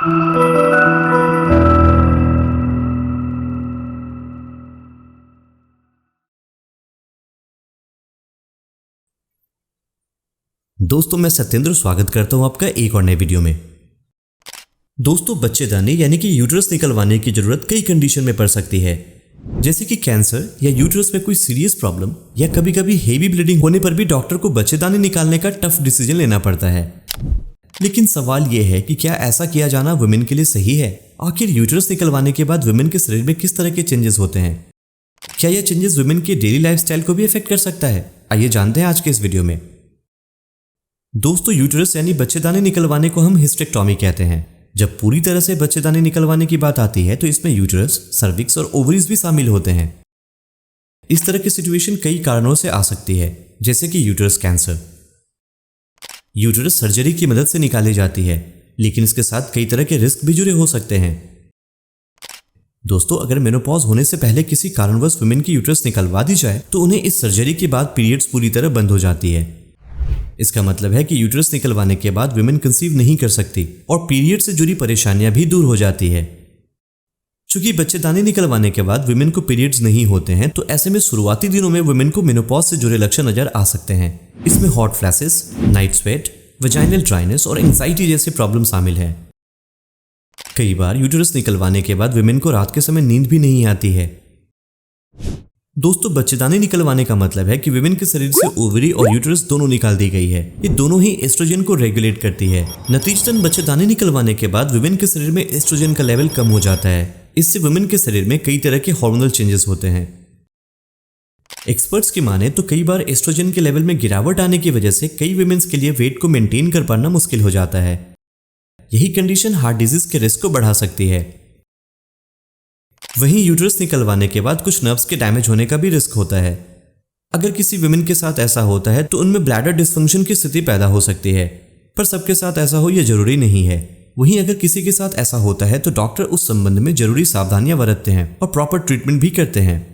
दोस्तों मैं सत्येंद्र स्वागत करता हूं आपका एक और नए वीडियो में। दोस्तों बच्चेदानी यानी कि यूट्रस निकलवाने की जरूरत कई कंडीशन में पड़ सकती है, जैसे कि कैंसर या यूट्रस में कोई सीरियस प्रॉब्लम या कभी कभी हेवी ब्लीडिंग होने पर भी डॉक्टर को बच्चेदानी निकालने का टफ डिसीजन लेना पड़ता है। लेकिन सवाल यह है कि क्या ऐसा किया जाना वुमेन के लिए सही है? आखिर यूट्रस निकलवाने के बाद वुमेन के शरीर में किस तरह के चेंजेस होते हैं? क्या यह चेंजेस वुमेन के डेली लाइफस्टाइल को भी इफेक्ट कर सकता है? आइए जानते हैं आज के इस वीडियो में। दोस्तों यूट्रस यानी बच्चेदानी निकलवाने को हम हिस्टेक्टोमी कहते हैं। जब पूरी तरह से बच्चेदानी निकलवाने की बात आती है तो इसमें यूट्रस, सर्विक्स और ओवरीज भी शामिल होते हैं। इस तरह की सिचुएशन कई कारणों से आ सकती है, जैसे कि यूट्रस कैंसर। यूट्रस सर्जरी की मदद से निकाली जाती है, लेकिन इसके साथ कई तरह के रिस्क भी जुड़े हो सकते हैं। दोस्तों अगर मेनोपॉज होने से पहले किसी कारणवश वुमेन की यूट्रस निकलवा दी जाए तो उन्हें इस सर्जरी के बाद पीरियड्स पूरी तरह बंद हो जाती है। इसका मतलब है कि यूट्रस निकलवाने के बाद वुमेन कंसीव नहीं कर सकती और पीरियड से जुड़ी परेशानियां भी दूर हो जाती है। चूंकि बच्चेदानी निकलवाने के बाद वुमेन को पीरियड्स नहीं होते हैं तो ऐसे में शुरुआती दिनों में वुमेन को मेनोपॉज से जुड़े लक्षण नजर आ सकते हैं। इसमें hot flashes, night sweat, vaginal dryness और एंजाइटी जैसे प्रॉब्लम शामिल है। कई बार यूट्रस निकलवाने के बाद वुमेन को रात के समय नींद भी नहीं आती है। दोस्तों बच्चेदानी निकलवाने का मतलब है कि वुमेन के शरीर से ओवरी और यूट्रस दोनों निकाल दी गई है। ये दोनों ही एस्ट्रोजन को रेगुलेट करती है। नतीजतन बच्चेदानी निकलवाने के बाद वुमेन के शरीर में एस्ट्रोजन का लेवल कम हो जाता है। इससे वुमेन के शरीर में कई तरह के हार्मोनल चेंजेस होते हैं। एक्सपर्ट्स की माने तो कई बार एस्ट्रोजन के लेवल में गिरावट आने की वजह से कई वुमेन्स के लिए वेट को मेंटेन कर पाना मुश्किल हो जाता है। यही कंडीशन हार्ट डिजीज के रिस्क को बढ़ा सकती है। वहीं यूट्रस निकलवाने के बाद कुछ नर्व्स के डैमेज होने का भी रिस्क होता है। अगर किसी वुमेन के साथ ऐसा होता है तो उनमें ब्लैडर डिस्फंक्शन की स्थिति पैदा हो सकती है, पर सबके साथ ऐसा हो यह जरूरी नहीं है। वहीं अगर किसी के साथ ऐसा होता है तो डॉक्टर उस संबंध में जरूरी सावधानियां बरतते हैं और प्रॉपर ट्रीटमेंट भी करते हैं।